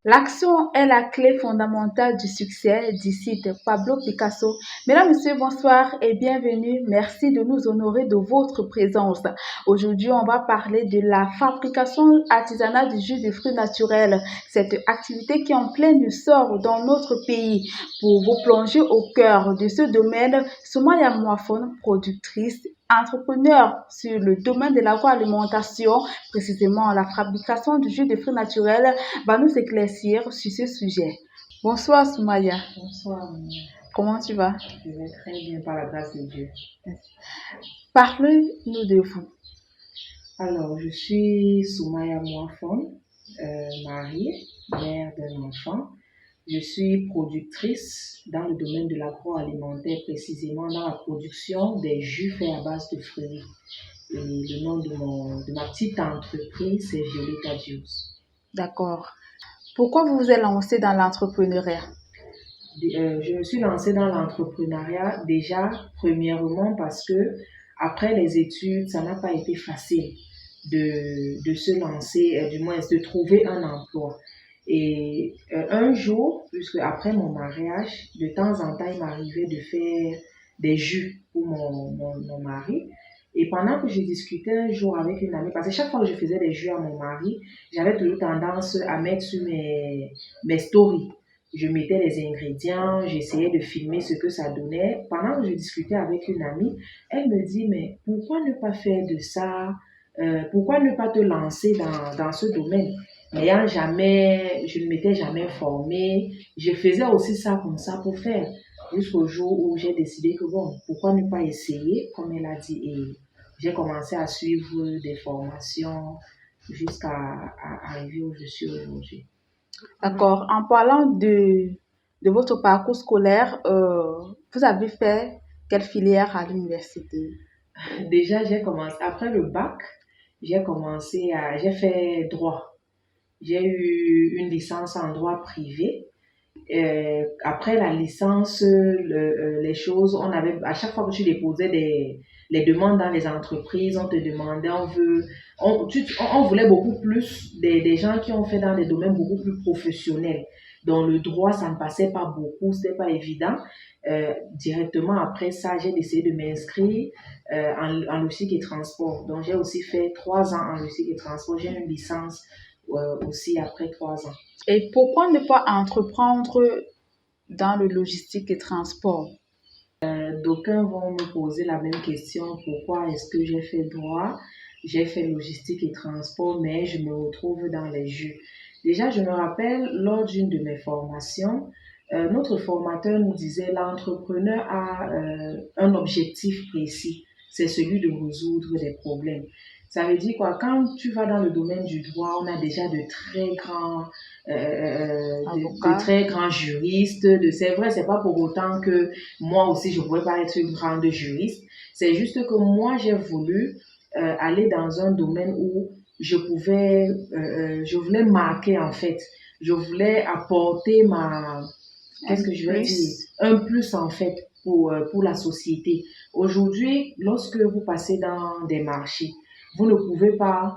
L'action est la clé fondamentale du succès, dit cite Pablo Picasso. Mesdames, Messieurs, bonsoir et bienvenue. Merci de nous honorer de votre présence. Aujourd'hui, on va parler de la fabrication artisanale du jus de fruits naturels. Cette activité qui est en plein essor dans notre pays. Pour vous plonger au cœur de ce domaine, Soumaya Mouafone, productrice entrepreneur sur le domaine de l'agroalimentation, précisément la fabrication du jus de fruits naturels, va nous éclaircir sur ce sujet. Bonsoir Soumaya. Bonsoir. Comment tu vas? Je vais très bien par la grâce de Dieu. Parlez-nous de vous. Alors, je suis Soumaya Mouafone, mariée, mère d'un enfant. Je suis productrice dans le domaine de l'agroalimentaire, précisément dans la production des jus faits à base de fruits. Et le nom de ma petite entreprise, c'est Violeta Juice. D'accord. Pourquoi vous vous êtes lancée dans l'entrepreneuriat? Je me suis lancée dans l'entrepreneuriat déjà, premièrement, parce que après les études, ça n'a pas été facile de se lancer, du moins de trouver un emploi. Et un jour, puisque après mon mariage, de temps en temps, il m'arrivait de faire des jus pour mon mari. Et pendant que je discutais un jour avec une amie, parce que chaque fois que je faisais des jus à mon mari, j'avais toujours tendance à mettre sur mes stories. Je mettais les ingrédients, j'essayais de filmer ce que ça donnait. Pendant que je discutais avec une amie, elle me dit, mais pourquoi ne pas faire de ça? Pourquoi ne pas te lancer dans ce domaine? N'ayant jamais, je ne m'étais jamais formée. Je faisais aussi ça comme ça pour faire. Jusqu'au jour où j'ai décidé que bon, pourquoi ne pas essayer, comme elle a dit. Et j'ai commencé à suivre des formations jusqu'à arriver où je suis aujourd'hui. D'accord. En parlant de votre parcours scolaire, vous avez fait quelle filière à l'université? Déjà, j'ai commencé, après le bac, j'ai fait droit. J'ai eu une licence en droit privé. Après la licence, les choses, à chaque fois que tu déposais les demandes dans les entreprises, on te demandait, on voulait beaucoup plus des gens qui ont fait dans des domaines beaucoup plus professionnels. Dans le droit, ça ne passait pas beaucoup, c'était pas évident. Directement après ça, j'ai décidé de m'inscrire en logistique et transport. Donc, j'ai aussi fait 3 ans en logistique et transport. J'ai une licence aussi après 3 ans. Et pourquoi ne pas entreprendre dans le logistique et transport? D'aucuns vont me poser la même question, pourquoi est-ce que j'ai fait droit, j'ai fait logistique et transport, mais je me retrouve dans les jus. Déjà, je me rappelle, lors d'une de mes formations, notre formateur nous disait, l'entrepreneur a un objectif précis, c'est celui de résoudre des problèmes. Ça veut dire quoi? Quand tu vas dans le domaine du droit, on a déjà de très grands juristes. C'est vrai, c'est pas pour autant que moi aussi je pouvais pas être une grande juriste. C'est juste que moi j'ai voulu aller dans un domaine où je voulais marquer en fait. Je voulais apporter un plus en fait pour la société. Aujourd'hui, lorsque vous passez dans des marchés, vous ne pouvez pas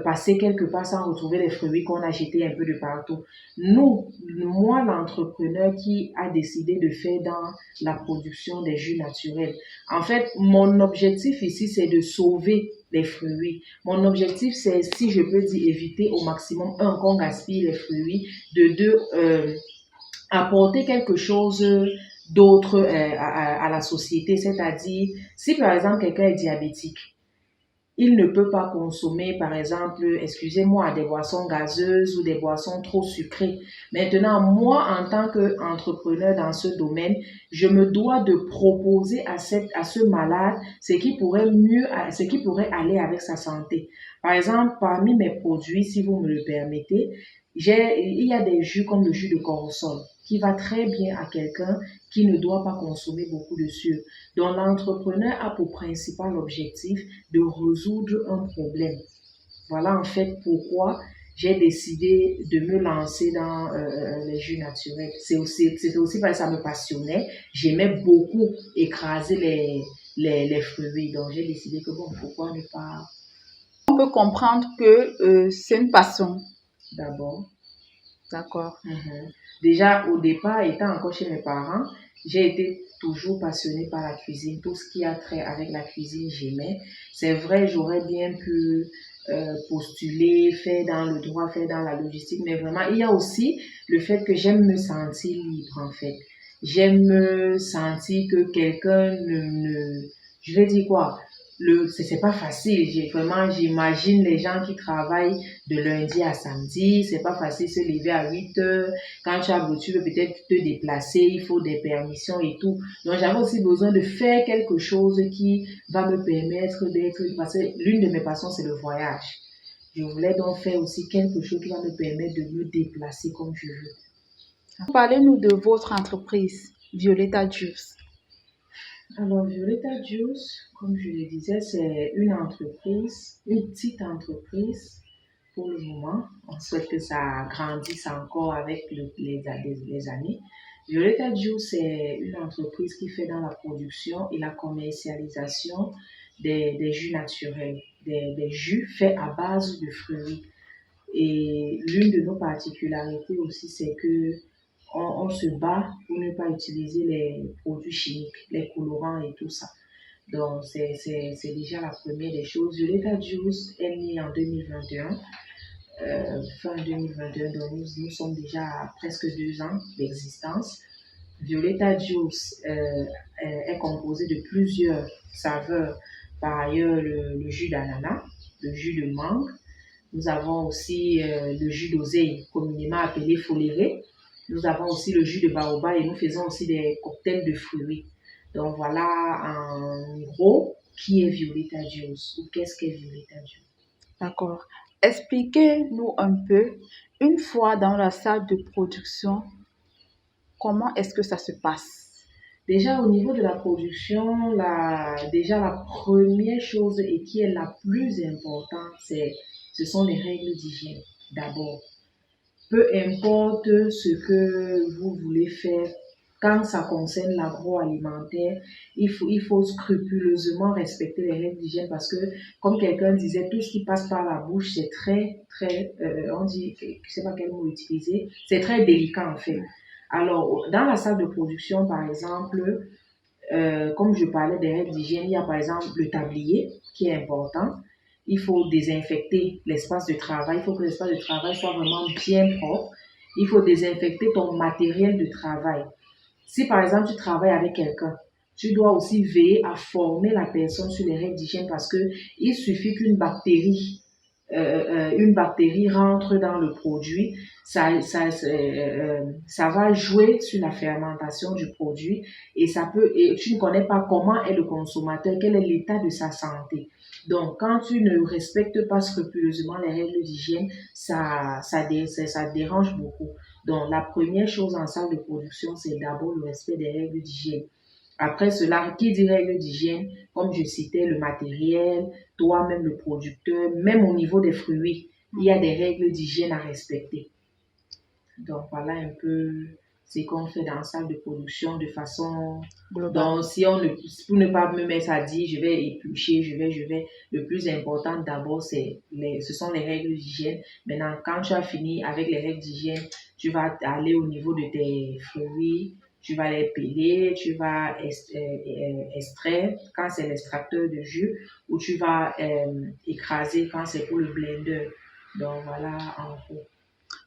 passer quelque part sans retrouver les fruits qu'on a jetés un peu de partout. Moi, l'entrepreneur qui a décidé de faire dans la production des jus naturels. En fait, mon objectif ici, c'est de sauver les fruits. Mon objectif, c'est, si je peux dire, éviter au maximum, qu'on gaspille les fruits, apporter quelque chose d'autre à la société. C'est-à-dire, si par exemple quelqu'un est diabétique, il ne peut pas consommer, par exemple, excusez-moi, des boissons gazeuses ou des boissons trop sucrées. Maintenant, moi, en tant qu'entrepreneur dans ce domaine, je me dois de proposer à ce malade ce qui pourrait aller avec sa santé. Par exemple, parmi mes produits, si vous me le permettez, il y a des jus comme le jus de cortisol qui va très bien à quelqu'un qui ne doit pas consommer beaucoup de sucre. Donc, l'entrepreneur a pour principal objectif de résoudre un problème. Voilà en fait pourquoi j'ai décidé de me lancer dans les jus naturels. C'était aussi parce que ça me passionnait. J'aimais beaucoup écraser les fruits. Donc, j'ai décidé que bon, pourquoi ne pas... On peut comprendre que c'est une passion. D'abord. D'accord. Déjà, au départ, étant encore chez mes parents, j'ai été toujours passionnée par la cuisine. Tout ce qui a trait avec la cuisine, j'aimais. C'est vrai, j'aurais bien pu postuler, faire dans le droit, faire dans la logistique, mais vraiment, il y a aussi le fait que j'aime me sentir libre, en fait. J'aime me sentir que quelqu'un je vais dire quoi, c'est pas facile. J'imagine les gens qui travaillent de lundi à samedi, c'est pas facile de se lever à 8 heures. Quand tu veux peut-être te déplacer, il faut des permissions et tout. Donc, j'avais aussi besoin de faire quelque chose qui va me permettre d'être, parce que l'une de mes passions, c'est le voyage. Je voulais donc faire aussi quelque chose qui va me permettre de me déplacer comme je veux. Parlez-nous de votre entreprise, Violetta Juice. Alors, Violetta Juice, comme je le disais, c'est une entreprise, une petite entreprise pour le moment. On souhaite que ça grandisse encore avec les années. Violetta Juice, c'est une entreprise qui fait dans la production et la commercialisation des jus naturels, des jus faits à base de fruits. Et l'une de nos particularités aussi, c'est que on se bat pour ne pas utiliser les produits chimiques, les colorants et tout ça. Donc, c'est déjà la première des choses. Violetta Juice est née en 2021, fin 2021, donc nous sommes déjà à presque 2 ans d'existence. Violetta Juice est composé de plusieurs saveurs. Par ailleurs, le jus d'ananas, le jus de mangue. Nous avons aussi le jus d'oseille, communément appelé foléré. Nous avons aussi le jus de baobab et nous faisons aussi des cocktails de fruits. Donc voilà en gros qui est Violetta Juice ou qu'est-ce qu'est Violetta Juice. D'accord. Expliquez-nous un peu, une fois dans la salle de production, comment est-ce que ça se passe? Déjà au niveau de la production, déjà la première chose et qui est la plus importante, ce sont les règles d'hygiène d'abord. Peu importe ce que vous voulez faire, quand ça concerne l'agroalimentaire, il faut scrupuleusement respecter les règles d'hygiène parce que, comme quelqu'un disait, tout ce qui passe par la bouche, c'est très, très, on dit, je ne sais pas quel mot utiliser, c'est très délicat en fait. Alors, dans la salle de production, par exemple, comme je parlais des règles d'hygiène, il y a par exemple le tablier qui est important. Il faut désinfecter l'espace de travail. Il faut que l'espace de travail soit vraiment bien propre. Il faut désinfecter ton matériel de travail. Si par exemple tu travailles avec quelqu'un, tu dois aussi veiller à former la personne sur les règles d'hygiène parce que il suffit qu'une bactérie rentre dans le produit, ça va jouer sur la fermentation du produit et tu ne connais pas comment est le consommateur, quel est l'état de sa santé. Donc, quand tu ne respectes pas scrupuleusement les règles d'hygiène, ça dérange beaucoup. Donc, la première chose en salle de production, c'est d'abord le respect des règles d'hygiène. Après cela, qui dit règles d'hygiène, comme je citais, le matériel, toi-même le producteur, même au niveau des fruits, il y a des règles d'hygiène à respecter. Donc, voilà un peu ce qu'on fait dans la salle de production de façon globale. Donc, pour ne pas me mettre à dire, je vais éplucher, je vais. Le plus important d'abord, ce sont les règles d'hygiène. Maintenant, quand tu as fini avec les règles d'hygiène, tu vas aller au niveau de tes fruits, tu vas les peler, tu vas extraire quand c'est l'extracteur de jus ou tu vas écraser quand c'est pour le blender. Donc, voilà en gros.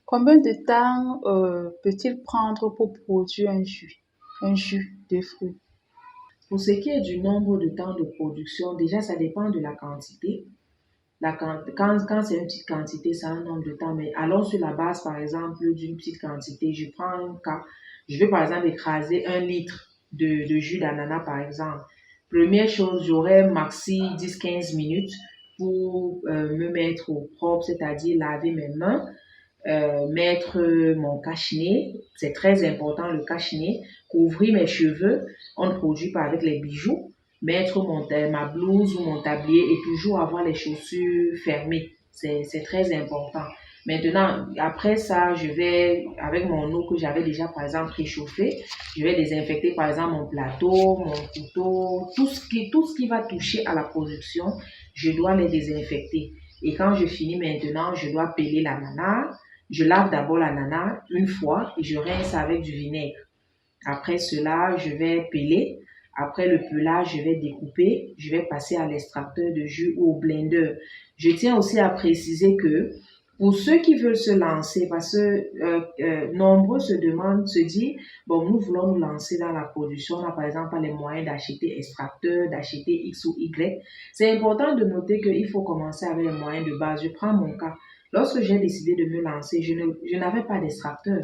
Combien de temps peut-il prendre pour produire un jus de fruits? Pour ce qui est du nombre de temps de production, déjà, ça dépend de la quantité. Quand c'est une petite quantité, ça a un nombre de temps. Mais allons sur la base, par exemple, d'une petite quantité. Je prends un cas. Je vais, par exemple, écraser 1 litre de jus d'ananas, par exemple. Première chose, j'aurai maxi 10-15 minutes pour me mettre au propre, c'est-à-dire laver mes mains. Mettre mon cache-nez, c'est très important le cache-nez, couvrir mes cheveux, on ne produit pas avec les bijoux, mettre ma blouse ou mon tablier et toujours avoir les chaussures fermées, c'est très important. Maintenant, après ça, je vais, avec mon eau que j'avais déjà par exemple réchauffée, je vais désinfecter par exemple mon plateau, mon couteau, tout ce qui va toucher à la production, je dois les désinfecter. Et quand je finis maintenant, je dois peler l'ananas. Je lave d'abord l'ananas une fois et je rince avec du vinaigre. Après cela, je vais peler. Après le pelage, je vais découper. Je vais passer à l'extracteur de jus ou au blender. Je tiens aussi à préciser que pour ceux qui veulent se lancer, parce que nombreux se demandent, se disent, bon, nous voulons nous lancer dans la production, on a par exemple pas les moyens d'acheter extracteur, d'acheter X ou Y. C'est important de noter qu'il faut commencer avec les moyens de base. Je prends mon cas. Lorsque j'ai décidé de me lancer, je n'avais pas d'extracteur.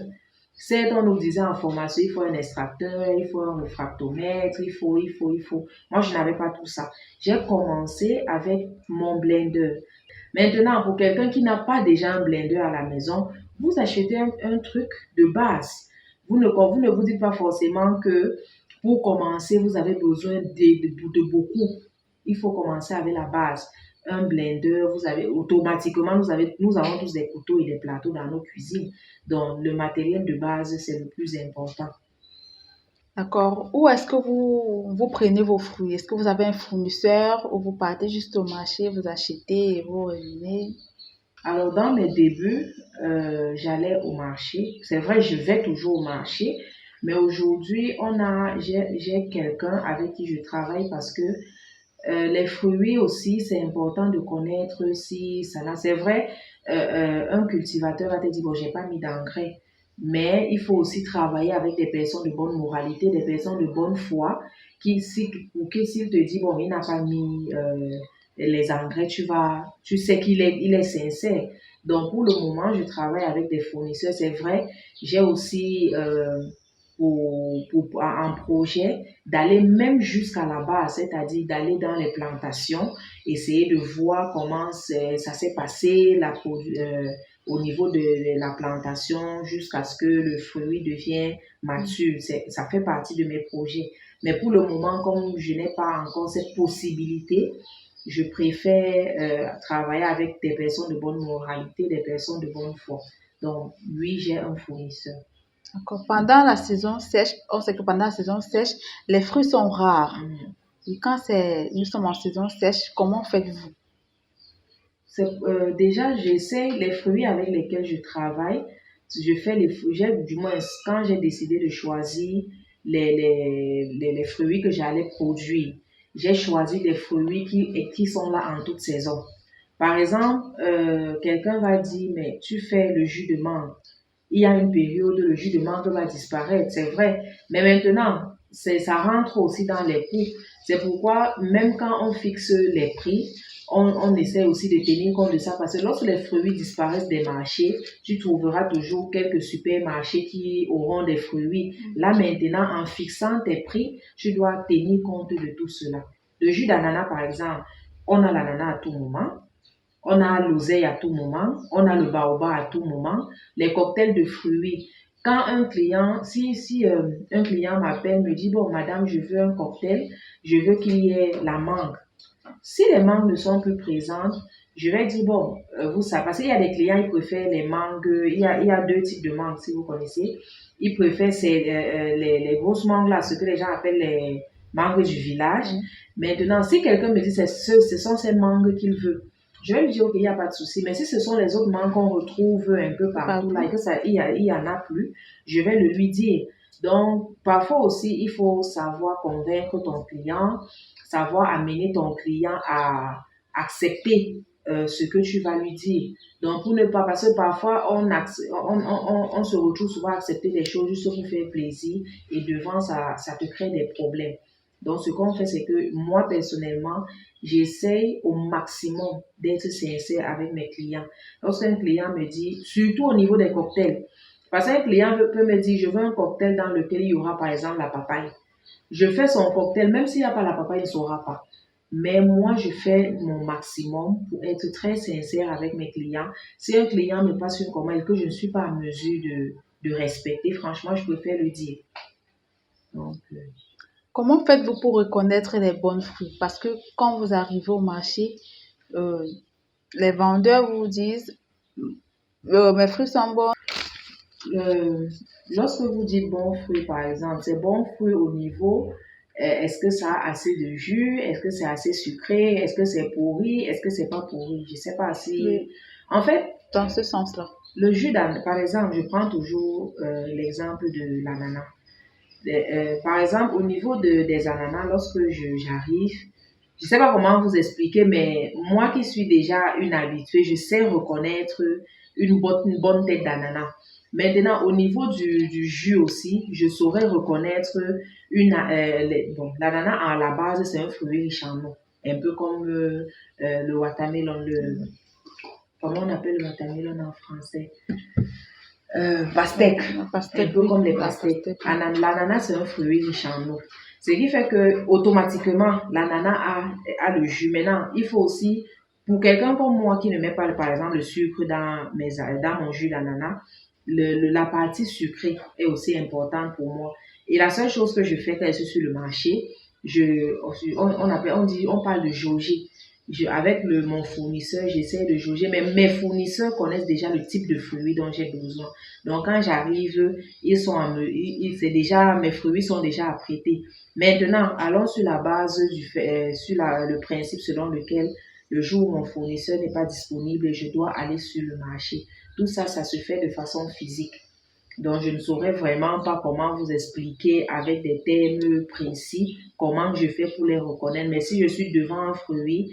Certes, on nous disait en formation, il faut un extracteur, il faut un réfractomètre, il faut. Moi, je n'avais pas tout ça. J'ai commencé avec mon blender. Maintenant, pour quelqu'un qui n'a pas déjà un blender à la maison, vous achetez un truc de base. Vous ne vous dites pas forcément que pour commencer, vous avez besoin de beaucoup. Il faut commencer avec la base. Un blender, vous avez automatiquement, nous avons tous des couteaux et des plateaux dans nos cuisines. Donc, le matériel de base, c'est le plus important. D'accord. Où est-ce que vous prenez vos fruits? Est-ce que vous avez un fournisseur ou vous partez juste au marché, vous achetez et vous revenez? Alors, dans mes débuts, j'allais au marché. C'est vrai, je vais toujours au marché, mais aujourd'hui, j'ai quelqu'un avec qui je travaille parce que les fruits aussi, c'est important de connaître si ça là. C'est vrai, un cultivateur va te dire, bon, j'ai pas mis d'engrais, mais il faut aussi travailler avec des personnes de bonne moralité, des personnes de bonne foi, ou que s'il te dit, bon, il n'a pas mis les engrais, tu sais il est sincère. Donc, pour le moment, je travaille avec des fournisseurs. C'est vrai, j'ai aussi un projet d'aller même jusqu'à la base, c'est-à-dire d'aller dans les plantations, essayer de voir comment ça s'est passé au niveau de la plantation jusqu'à ce que le fruit devienne mature. Ça fait partie de mes projets. Mais pour le moment, comme je n'ai pas encore cette possibilité, je préfère travailler avec des personnes de bonne moralité, des personnes de bonne foi. Donc, oui, j'ai un fournisseur. D'accord. Pendant la saison sèche, on sait que pendant la saison sèche, les fruits sont rares. Mm. Et quand nous sommes en saison sèche, comment faites-vous? Déjà, j'essaie les fruits avec lesquels je travaille. Je fais les fruits, du moins, quand j'ai décidé de choisir les fruits que j'allais produire, j'ai choisi des fruits qui sont là en toute saison. Par exemple, quelqu'un va dire, mais tu fais le jus de mangue. Il y a une période où le jus de mangue va disparaître, c'est vrai. Mais maintenant, ça rentre aussi dans les coûts. C'est pourquoi, même quand on fixe les prix, on essaie aussi de tenir compte de ça parce que lorsque les fruits disparaissent des marchés, tu trouveras toujours quelques supermarchés qui auront des fruits. Là maintenant, en fixant tes prix, tu dois tenir compte de tout cela. Le jus d'ananas, par exemple, on a l'ananas à tout moment, on a l'oseille à tout moment, on a le baobab à tout moment, les cocktails de fruits. Quand un client, si un client m'appelle, me dit, bon, madame, je veux un cocktail, je veux qu'il y ait la mangue. Si les mangues ne sont plus présentes, je vais dire, bon, vous savez, parce qu'il y a des clients, ils préfèrent les mangues, il y a deux types de mangues, si vous connaissez. Ils préfèrent les grosses mangues là, ce que les gens appellent les mangues du village. Maintenant, si quelqu'un me dit, ce sont ces mangues qu'il veut, je vais lui dire, ok, il n'y a pas de souci. Mais si ce sont les autres mangues qu'on retrouve un peu partout là, et que il y en a plus, je vais le lui dire. Donc, parfois aussi, il faut savoir convaincre ton client, savoir amener ton client à accepter ce que tu vas lui dire. Donc, pour ne pas, parce que parfois, on se retrouve souvent à accepter des choses juste pour faire plaisir et devant, ça te crée des problèmes. Donc, ce qu'on fait, c'est que moi, personnellement, j'essaye au maximum d'être sincère avec mes clients. Lorsqu'un client me dit, surtout au niveau des cocktails, parce qu'un client peut me dire, je veux un cocktail dans lequel il y aura par exemple la papaye. Je fais son cocktail, même s'il n'y a pas la papaye, il ne saura pas. Mais moi, je fais mon maximum pour être très sincère avec mes clients. Si un client me passe une commande que je ne suis pas en mesure de respecter, franchement, je préfère le dire. Donc, Comment faites-vous pour reconnaître les bons fruits? Parce que quand vous arrivez au marché, euh, les vendeurs vous disent, mes fruits sont bons. lorsque vous dites bon fruit, par exemple, c'est bon fruit au niveau, est-ce que ça a assez de jus? Est-ce que c'est assez sucré? Est-ce que c'est pourri? Est-ce que c'est pas pourri? Je sais pas si... Oui, En fait, dans ce sens-là. Le jus d'ananas, par exemple, je prends toujours l'exemple de l'ananas. Par exemple, au niveau des ananas, lorsque j'arrive, je ne sais pas comment vous expliquer, mais moi qui suis déjà une habituée, je sais reconnaître une bonne tête d'ananas. Maintenant, au niveau du jus aussi, je saurais reconnaître bon, l'ananas à la base, c'est un fruit riche en eau. Un peu comme le watermelon, comment on appelle le watermelon en français? Pastèque, un peu comme les pastèques. L'ananas, c'est un fruit riche en eau. Ce qui fait que automatiquement, l'ananas a le jus. Maintenant, il faut aussi, pour quelqu'un comme moi qui ne met pas, par exemple, le sucre dans mon jus d'ananas, la partie sucrée est aussi importante pour moi. Et la seule chose que je fais quand je suis sur le marché, on parle de jauger. Avec mon fournisseur, j'essaie de jauger, mais mes fournisseurs connaissent déjà le type de fruits dont j'ai besoin. Donc, quand j'arrive, c'est déjà, mes fruits sont déjà apprêtés. Maintenant, allons sur la base le principe selon lequel le jour où mon fournisseur n'est pas disponible, je dois aller sur le marché. Tout ça, ça se fait de façon physique. Donc, je ne saurais vraiment pas comment vous expliquer avec des termes précis comment je fais pour les reconnaître. Mais si je suis devant un fruit,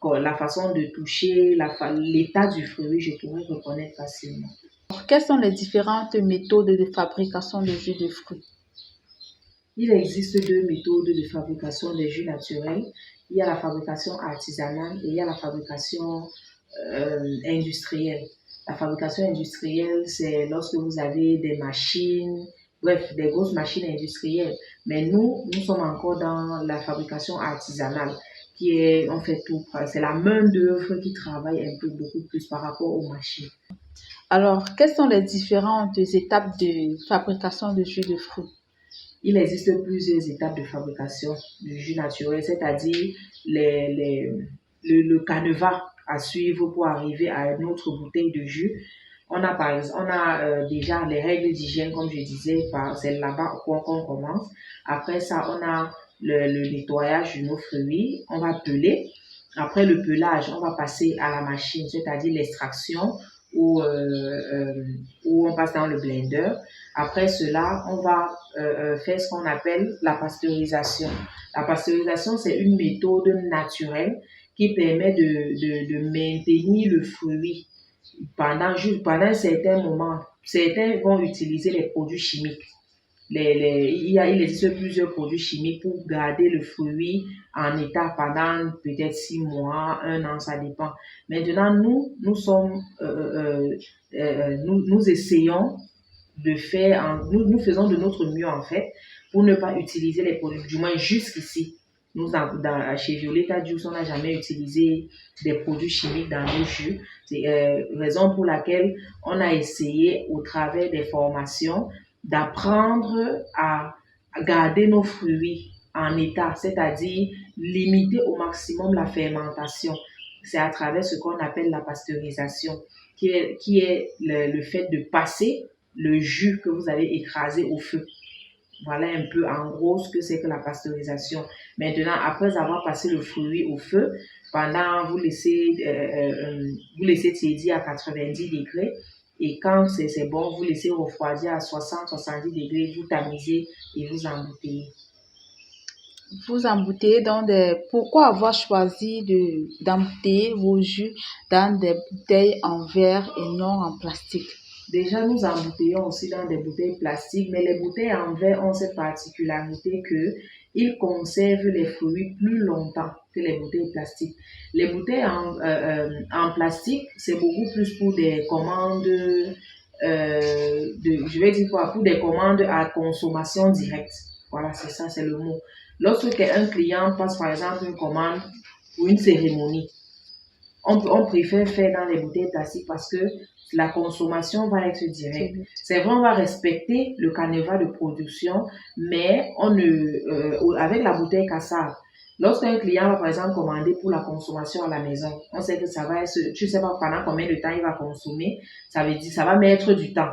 la façon de toucher, l'état du fruit, je pourrais reconnaître facilement. Alors, quelles sont les différentes méthodes de fabrication de jus de fruits? Il existe deux méthodes de fabrication des jus naturels. Il y a la fabrication artisanale et il y a la fabrication industrielle. La fabrication industrielle, c'est lorsque vous avez des machines, bref, des grosses machines industrielles. Mais nous sommes encore dans la fabrication artisanale, qui est, on fait tout. C'est la main d'œuvre qui travaille un peu beaucoup plus par rapport aux machines. Alors, quelles sont les différentes étapes de fabrication de jus de fruits? Il existe plusieurs étapes de fabrication du jus naturel, c'est-à-dire le canevas à suivre pour arriver à une autre bouteille de jus. On a déjà les règles d'hygiène, comme je disais, c'est là-bas qu'on commence. Après ça, on a le nettoyage de nos fruits. On va peler. Après le pelage, on va passer à la machine, c'est-à-dire l'extraction où on passe dans le blender. Après cela, on va faire ce qu'on appelle la pasteurisation. La pasteurisation, c'est une méthode naturelle qui permet de maintenir le fruit pendant un certain moment. Certains vont utiliser les produits chimiques. Il existe plusieurs produits chimiques pour garder le fruit en état pendant peut-être 6 mois, 1 an, ça dépend. Maintenant, nous essayons de faire, nous faisons de notre mieux en fait pour ne pas utiliser les produits, du moins jusqu'ici. Chez Violeta Juice, on n'a jamais utilisé des produits chimiques dans nos jus. C'est raison pour laquelle on a essayé au travers des formations d'apprendre à garder nos fruits en état, c'est-à-dire limiter au maximum la fermentation. C'est à travers ce qu'on appelle la pasteurisation, qui est le fait de passer le jus que vous avez écrasé au feu. Voilà un peu en gros ce que c'est que la pasteurisation. Maintenant, après avoir passé le fruit au feu, vous laissez tiédir à 90 degrés. Et quand c'est bon, vous laissez refroidir à 60-70 degrés, vous tamisez et vous embouteillez. Vous embouteillez Pourquoi avoir choisi d'embouteiller vos jus dans des bouteilles en verre et non en plastique? Déjà, nous embouteillons aussi dans des bouteilles plastiques, mais les bouteilles en verre ont cette particularité qu'ils conservent les fruits plus longtemps que les bouteilles plastiques. Les bouteilles en plastique, c'est beaucoup plus pour des commandes, pour des commandes à consommation directe. Voilà, c'est ça, c'est le mot. Lorsque un client passe par exemple une commande pour une cérémonie, on préfère faire dans les bouteilles plastiques parce que la consommation va être directe. C'est vrai, on va respecter le canevas de production, mais avec la bouteille cassable, lorsqu'un client va par exemple commander pour la consommation à la maison, on sait que ça va être, tu sais pas pendant combien de temps il va consommer, ça veut dire ça va mettre du temps.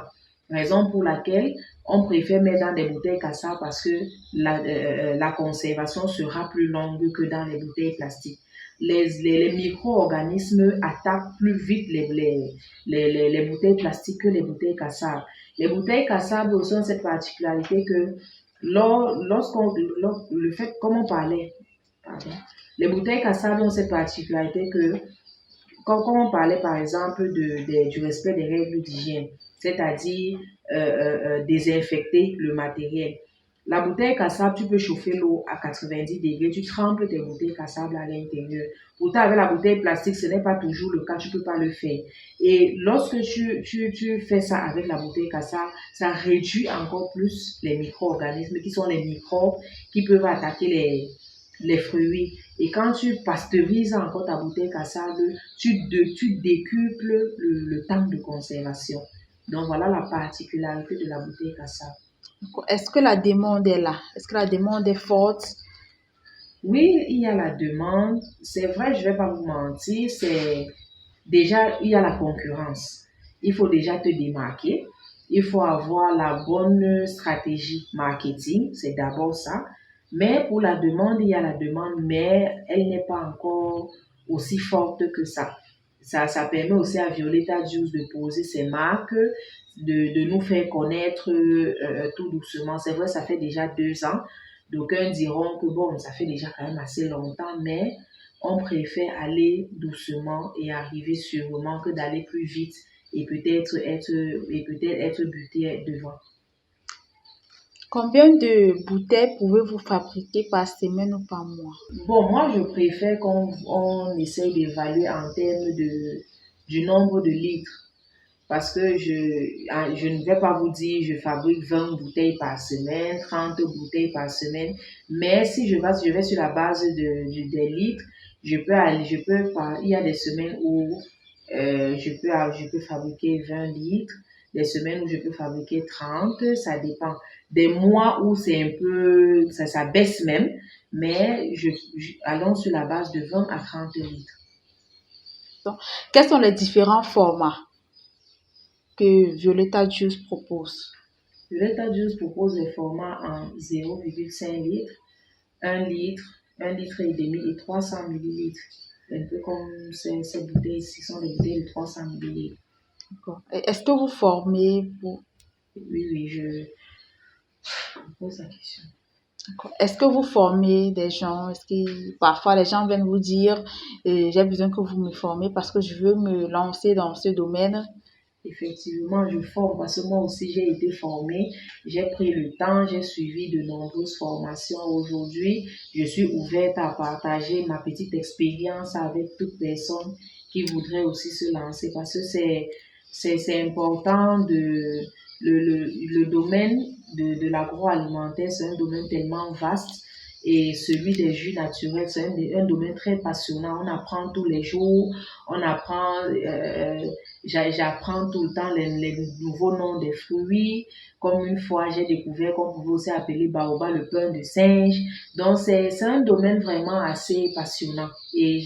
Raison pour laquelle on préfère mettre dans des bouteilles cassables parce que la conservation sera plus longue que dans les bouteilles plastiques. les micro-organismes attaquent plus vite les bouteilles plastiques que les bouteilles cassables. Les bouteilles cassables aussi ont cette particularité que le fait, comme on parlait, pardon, les bouteilles cassables ont cette particularité que quand on parlait par exemple du respect des règles d'hygiène, c'est-à-dire désinfecter le matériel. La bouteille cassable, tu peux chauffer l'eau à 90 degrés, tu trempes tes bouteilles cassables à l'intérieur. Pourtant, avec la bouteille plastique, ce n'est pas toujours le cas, tu ne peux pas le faire. Et lorsque tu fais ça avec la bouteille cassable, ça réduit encore plus les micro-organismes qui sont les microbes qui peuvent attaquer les fruits. Et quand tu pasteurises encore ta bouteille cassable, tu décuples le temps de conservation. Donc, voilà la particularité de la bouteille cassable. Est-ce que la demande est là? Est-ce que la demande est forte? Oui, il y a la demande. C'est vrai, je ne vais pas vous mentir, déjà, il y a la concurrence. Il faut déjà te démarquer. Il faut avoir la bonne stratégie marketing. C'est d'abord ça. Mais pour la demande, il y a la demande, mais elle n'est pas encore aussi forte que ça. Ça permet aussi à Violetta Juice de poser ses marques, de nous faire connaître tout doucement. C'est vrai, ça fait déjà 2 ans. D'aucuns diront que bon, ça fait déjà quand même assez longtemps, mais on préfère aller doucement et arriver sûrement que d'aller plus vite et peut-être être buté devant. Combien de bouteilles pouvez-vous fabriquer par semaine ou par mois? Bon, moi, je préfère qu'on essaye d'évaluer en termes du nombre de litres. Parce que je ne vais pas vous dire je fabrique 20 bouteilles par semaine, 30 bouteilles par semaine. Mais si je vais sur la base des litres, il y a des semaines où je peux fabriquer 20 litres, des semaines où je peux fabriquer 30, ça dépend. Des mois où c'est un peu, ça baisse même, mais allons sur la base de 20 à 30 litres. Donc, quels sont les différents formats que Violetta Juice propose? Violetta Juice propose des formats en 0,5 litres, 1 litre, 1 litre et demi et 300 millilitres. Un peu comme ces bouteilles ici sont des bouteilles de 300 millilitres. D'accord. Est-ce que vous formez pour... Oui, je pose la question. D'accord. Est-ce que vous formez des gens? Est-ce que parfois les gens viennent vous dire j'ai besoin que vous me formez parce que je veux me lancer dans ce domaine? Effectivement, je forme parce que moi aussi j'ai été formée, j'ai pris le temps, j'ai suivi de nombreuses formations. Aujourd'hui, je suis ouverte à partager ma petite expérience avec toute personne qui voudrait aussi se lancer parce que c'est important le domaine de l'agroalimentaire, c'est un domaine tellement vaste. Et celui des jus naturels, c'est un domaine très passionnant. On apprend tous les jours, on apprend, j'apprends tout le temps les nouveaux noms des fruits. Comme une fois, j'ai découvert qu'on pouvait aussi appeler baobab le pain de singe. Donc, c'est un domaine vraiment assez passionnant. Et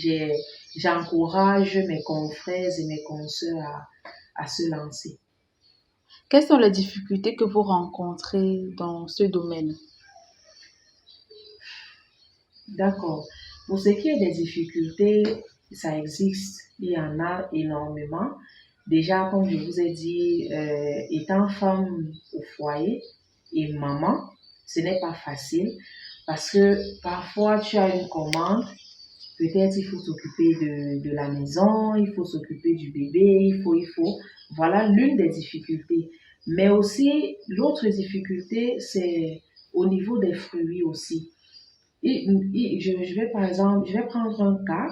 j'encourage mes confrères et mes consoeurs à se lancer. Quelles sont les difficultés que vous rencontrez dans ce domaine? D'accord. Pour ce qui est des difficultés, ça existe. Il y en a énormément. Déjà, comme je vous ai dit, étant femme au foyer et maman, ce n'est pas facile parce que parfois tu as une commande, peut-être il faut s'occuper de la maison, il faut s'occuper du bébé, il faut. Voilà l'une des difficultés. Mais aussi, l'autre difficulté, c'est au niveau des fruits aussi. Je vais par exemple, je vais prendre un cas.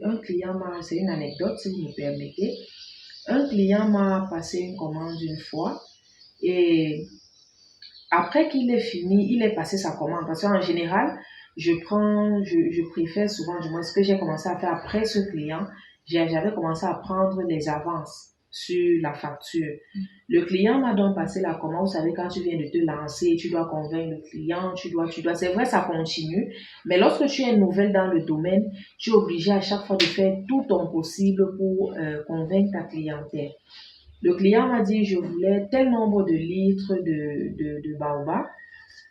Un client c'est une anecdote si vous me permettez. Un client m'a passé une commande une fois et après qu'il ait fini, il est passé sa commande. Parce qu'en général, je préfère souvent, du moins ce que j'ai commencé à faire après ce client, j'avais commencé à prendre les avances sur la facture. Le client m'a donc passé la commande. Vous savez, quand tu viens de te lancer, tu dois convaincre le client, tu dois. C'est vrai, ça continue. Mais lorsque tu es nouvelle dans le domaine, tu es obligé à chaque fois de faire tout ton possible pour convaincre ta clientèle. Le client m'a dit, je voulais tel nombre de litres de baobab.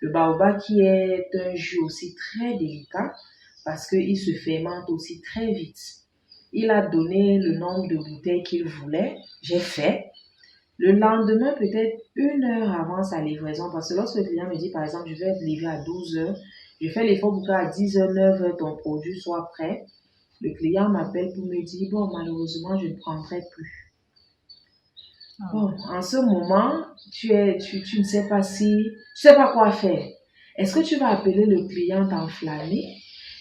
Le baobab qui est un jus aussi très délicat. parce qu'il se fermente aussi très vite. Il a donné le nombre de bouteilles qu'il voulait, j'ai fait. Le lendemain, peut-être 1 heure avant sa livraison, parce que lorsque le client me dit, par exemple, je vais être livré à 12 heures, je fais l'effort pour qu'à 10 heures, 9 heures, ton produit soit prêt. Le client m'appelle pour me dire, bon, malheureusement, je ne prendrai plus. Bon, en ce moment, tu ne sais pas tu sais pas quoi faire. Est-ce que tu vas appeler le client t'enflammer?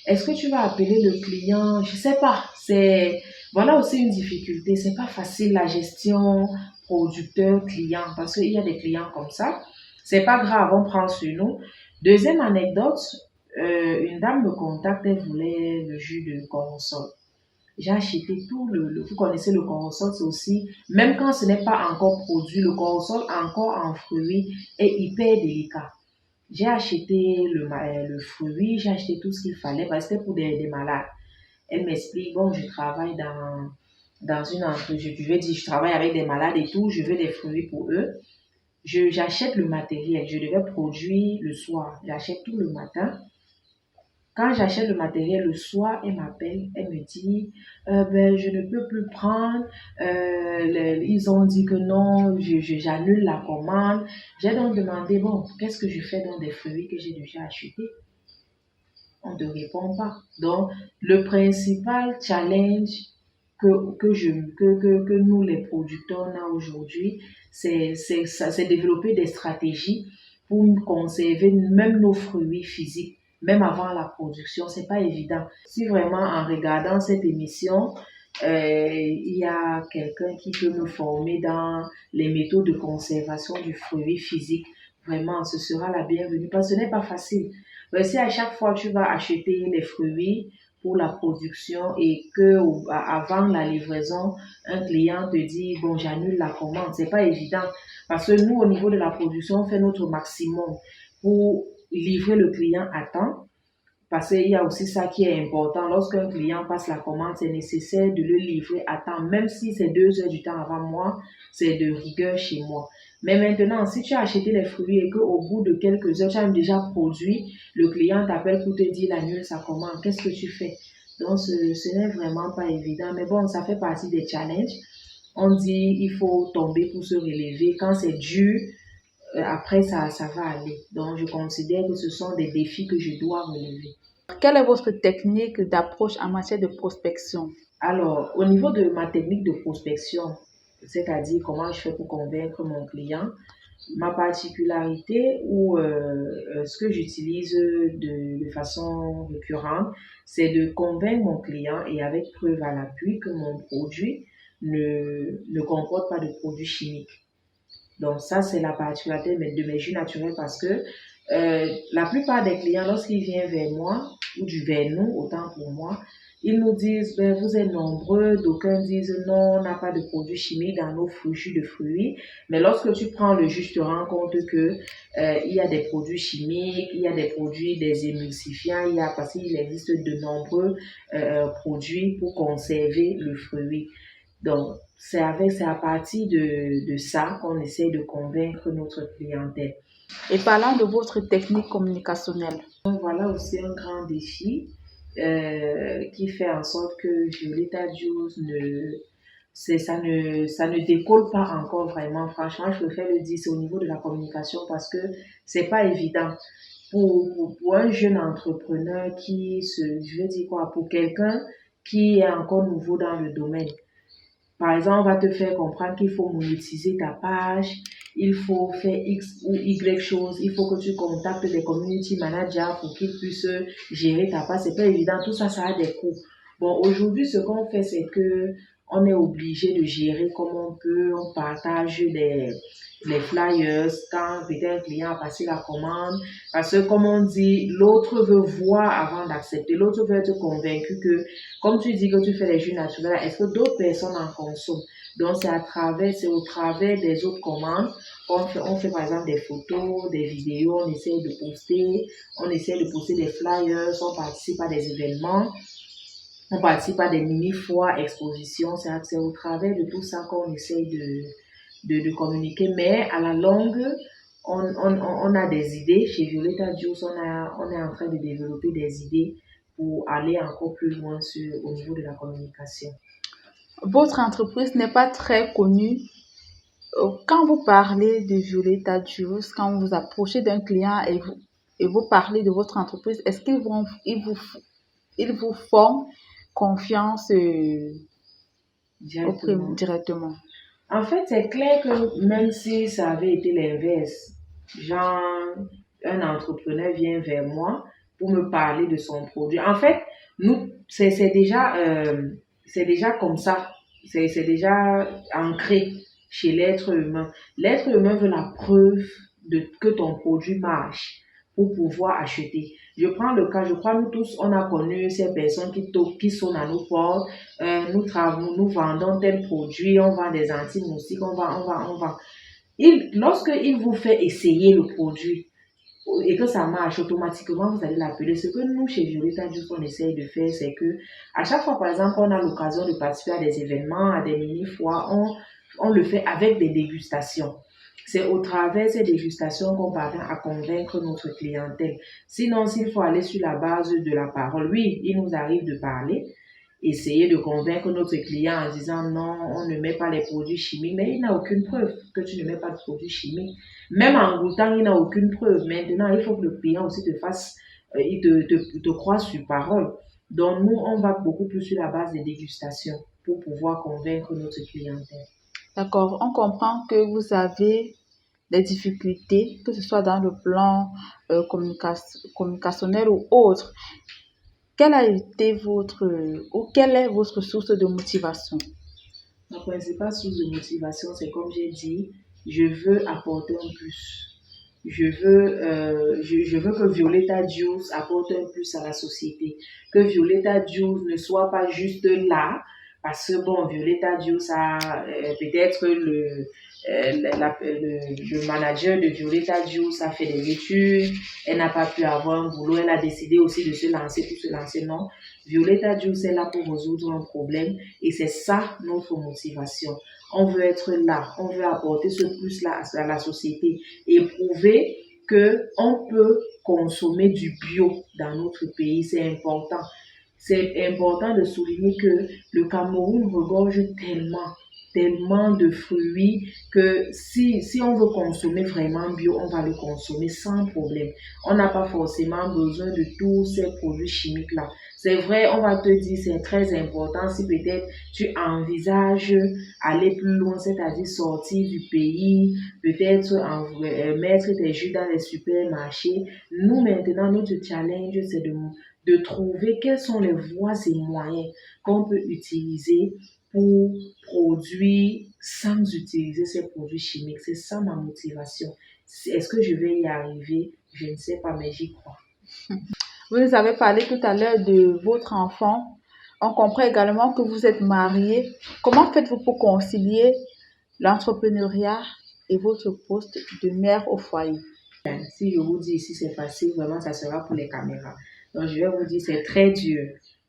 Est-ce que tu vas appeler le client? Je sais pas. Voilà aussi une difficulté. C'est pas facile la gestion producteur-client parce qu'il y a des clients comme ça. C'est pas grave, on prend sur nous. Deuxième anecdote, une dame me contacte, elle voulait le jus de corossol. J'ai acheté vous connaissez le corossol, c'est aussi, même quand ce n'est pas encore produit, le corossol encore en fruits est hyper délicat. J'ai acheté le fruit, j'ai acheté tout ce qu'il fallait parce que c'était pour des malades. Elle m'explique, bon, je travaille dans une entreprise, je vais dire, je travaille avec des malades et tout, je veux des fruits pour eux. J'achète le matériel, je devais produire le soir, j'achète tout le matin. Quand j'achète le matériel le soir, elle m'appelle, elle me dit, je ne peux plus prendre, ils ont dit que non, j'annule la commande. J'ai donc demandé, bon, qu'est-ce que je fais dans des fruits que j'ai déjà achetés? On ne répond pas. Donc, le principal challenge que nous, les producteurs, on a aujourd'hui, c'est développer des stratégies pour conserver même nos fruits physiques. Même avant la production, c'est pas évident. Si vraiment en regardant cette émission, il y a quelqu'un qui peut me former dans les méthodes de conservation du fruit physique, vraiment, ce sera la bienvenue parce que ce n'est pas facile. Mais si à chaque fois tu vas acheter les fruits pour la production et que avant la livraison, un client te dit, bon, j'annule la commande, c'est pas évident parce que nous, au niveau de la production, on fait notre maximum pour livrer le client à temps, parce qu'il y a aussi ça qui est important. Lorsqu'un client passe la commande, c'est nécessaire de le livrer à temps. Même si c'est 2 heures du temps avant moi, c'est de rigueur chez moi. Mais maintenant, si tu as acheté les fruits et qu'au bout de quelques heures, tu as déjà produit, le client t'appelle pour te dire il annule sa commande, qu'est-ce que tu fais? Donc, ce n'est vraiment pas évident. Mais bon, ça fait partie des challenges. On dit il faut tomber pour se relever. Quand c'est dur, après, ça va aller. Donc, je considère que ce sont des défis que je dois relever. Quelle est votre technique d'approche en matière de prospection? Alors, au niveau de ma technique de prospection, c'est-à-dire comment je fais pour convaincre mon client, ma particularité ou ce que j'utilise de façon récurrente, c'est de convaincre mon client et avec preuve à l'appui que mon produit ne comporte pas de produits chimiques. Donc ça, c'est la particularité de mes jus naturels parce que la plupart des clients, lorsqu'ils viennent vers moi, ou vers nous, autant pour moi, ils nous disent, ben, vous êtes nombreux, d'aucuns disent non, on n'a pas de produits chimiques dans nos jus de fruits. Mais lorsque tu prends le jus, tu te rends compte que il y a des produits chimiques, il y a des produits, des émulsifiants, parce qu'il existe de nombreux produits pour conserver le fruit. Donc, c'est à partir de ça qu'on essaie de convaincre notre clientèle. Et parlant de votre technique communicationnelle. Donc, voilà aussi un grand défi qui fait en sorte que Violeta Juice ça ne décolle pas encore vraiment. Franchement, je préfère le dire, c'est au niveau de la communication parce que c'est pas évident. Pour un jeune entrepreneur je veux dire quoi, pour quelqu'un qui est encore nouveau dans le domaine. Par exemple, on va te faire comprendre qu'il faut monétiser ta page, il faut faire X ou Y choses, il faut que tu contactes des community managers pour qu'ils puissent gérer ta page. C'est pas évident, tout ça, ça a des coûts. Bon, aujourd'hui, ce qu'on fait, c'est que on est obligé de gérer comme on peut, on partage les flyers quand peut-être un client a passé la commande. Parce que comme on dit, l'autre veut voir avant d'accepter, l'autre veut être convaincu que, comme tu dis que tu fais les jus naturels, est-ce que d'autres personnes en consomment? Donc c'est au travers des autres commandes. On fait par exemple des photos, des vidéos, on essaie de poster des flyers, on participe à des événements. On participe à des mini-foires, expositions, c'est au travers de tout ça qu'on essaie de communiquer. Mais à la longue, on a des idées. Chez Violeta Juice, on est en train de développer des idées pour aller encore plus loin au niveau de la communication. Votre entreprise n'est pas très connue. Quand vous parlez de Violeta Juice, quand vous vous approchez d'un client et vous parlez de votre entreprise, est-ce ils vous font confiance Directement. directement? En fait, c'est clair que même si ça avait été l'inverse, genre un entrepreneur vient vers moi pour me parler de son produit. En fait, nous, c'est déjà comme ça. C'est déjà ancré chez l'être humain. L'être humain veut la preuve que ton produit marche pour pouvoir acheter. Je prends le cas, je crois nous tous, on a connu ces personnes qui sonnent à nos portes. Nous vendons tel produit, on vend des anti-moustiques, on vend. Lorsqu'il vous fait essayer le produit et que ça marche, automatiquement, vous allez l'appeler. Ce que nous, chez Violeta Juice, on essaye de faire, c'est que à chaque fois, par exemple, on a l'occasion de participer à des événements, à des mini-foires, on le fait avec des dégustations. C'est au travers de ces dégustations qu'on parvient à convaincre notre clientèle. Sinon, s'il faut aller sur la base de la parole, oui, il nous arrive de parler, essayer de convaincre notre client en disant non, on ne met pas les produits chimiques, mais il n'a aucune preuve que tu ne mets pas de produits chimiques. Même en goûtant, il n'a aucune preuve. Maintenant, il faut que le client aussi il te croit sur parole. Donc, nous, on va beaucoup plus sur la base des dégustations pour pouvoir convaincre notre clientèle. D'accord, on comprend que vous avez des difficultés, que ce soit dans le plan communicationnel ou autre. Quelle est votre source de motivation? Ma principale source de motivation, c'est comme j'ai dit, je veux apporter un plus. Je veux que Violeta Juice apporte un plus à la société. Que Violeta Juice ne soit pas juste là, parce que bon, Violeta Juice a peut-être le manager de Violeta Juice a fait des études, elle n'a pas pu avoir un boulot, elle a décidé aussi de se lancer pour se lancer. Non, Violeta Juice est là pour résoudre un problème et c'est ça notre motivation. On veut être là, on veut apporter ce plus-là à la société et prouver qu'on peut consommer du bio dans notre pays. C'est important. C'est important de souligner que le Cameroun regorge tellement de fruits que si on veut consommer vraiment bio, on va le consommer sans problème. On n'a pas forcément besoin de tous ces produits chimiques-là. C'est vrai, on va te dire, c'est très important si peut-être tu envisages aller plus loin, c'est-à-dire sortir du pays, peut-être mettre tes jus dans les supermarchés. Nous, maintenant, notre challenge, c'est de trouver quelles sont les voies et moyens qu'on peut utiliser pour produire sans utiliser ces produits chimiques. C'est ça ma motivation. Est-ce que je vais y arriver? Je ne sais pas, mais j'y crois. Vous nous avez parlé tout à l'heure de votre enfant. On comprend également que vous êtes marié. Comment faites-vous pour concilier l'entrepreneuriat et votre poste de mère au foyer? Si je vous dis ici c'est facile, vraiment ça sera pour les caméras. Donc je vais vous dire c'est très dur.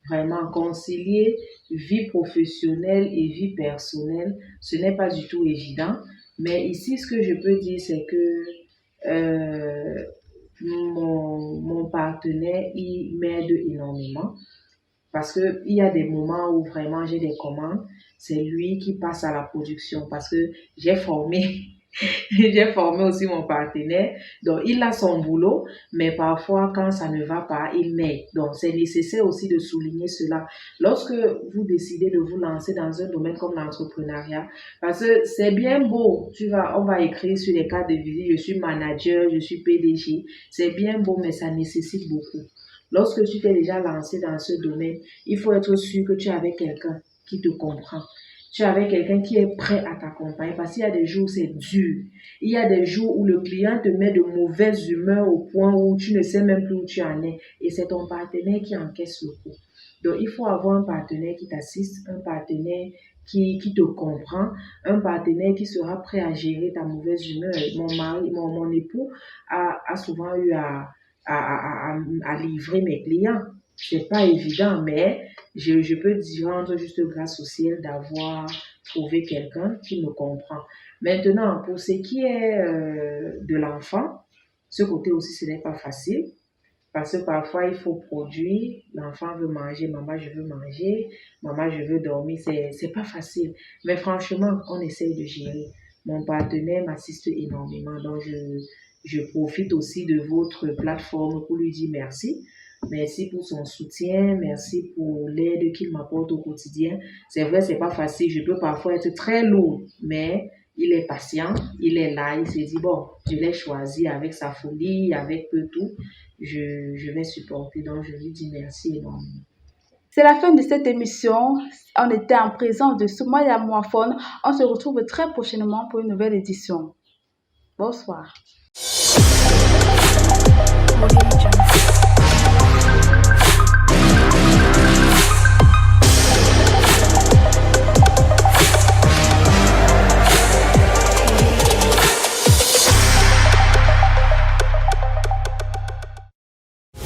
Vraiment concilier vie professionnelle et vie personnelle, ce n'est pas du tout évident. Mais ici ce que je peux dire c'est que mon partenaire il m'aide énormément parce que il y a des moments où vraiment j'ai des commandes, c'est lui qui passe à la production parce que j'ai formé j'ai formé aussi mon partenaire. Donc, il a son boulot, mais parfois, quand ça ne va pas, il m'aide. Donc, c'est nécessaire aussi de souligner cela. Lorsque vous décidez de vous lancer dans un domaine comme l'entrepreneuriat, parce que c'est bien beau, on va écrire sur les cartes de visite, je suis manager, je suis PDG. C'est bien beau, mais ça nécessite beaucoup. Lorsque tu t'es déjà lancé dans ce domaine, il faut être sûr que tu es avec quelqu'un qui te comprend. Tu es avec quelqu'un qui est prêt à t'accompagner parce qu'il y a des jours où c'est dur. Il y a des jours où le client te met de mauvaise humeur au point où tu ne sais même plus où tu en es et c'est ton partenaire qui encaisse le coup. Donc, il faut avoir un partenaire qui t'assiste, un partenaire qui te comprend, un partenaire qui sera prêt à gérer ta mauvaise humeur. Mon époux a souvent eu à livrer mes clients. C'est pas évident, mais je peux dire rendre juste grâce au ciel d'avoir trouvé quelqu'un qui me comprend. Maintenant, pour ce qui est de l'enfant, ce côté aussi, ce n'est pas facile Parce que parfois, il faut produire, l'enfant veut manger, maman, je veux manger, maman, je veux dormir. C'est pas facile. Mais franchement, on essaye de gérer. Mon partenaire m'assiste énormément, donc je profite aussi de votre plateforme pour lui dire merci. Merci pour son soutien, merci pour l'aide qu'il m'apporte au quotidien. C'est vrai, c'est pas facile. Je peux parfois être très lourd, mais il est patient, il est là, il s'est dit, bon, je l'ai choisi avec sa folie, avec peu tout. Je vais supporter, donc je lui dis merci énormément. C'est la fin de cette émission. On était en présence de Soumaya Mouafone. On se retrouve très prochainement pour une nouvelle édition. Bonsoir.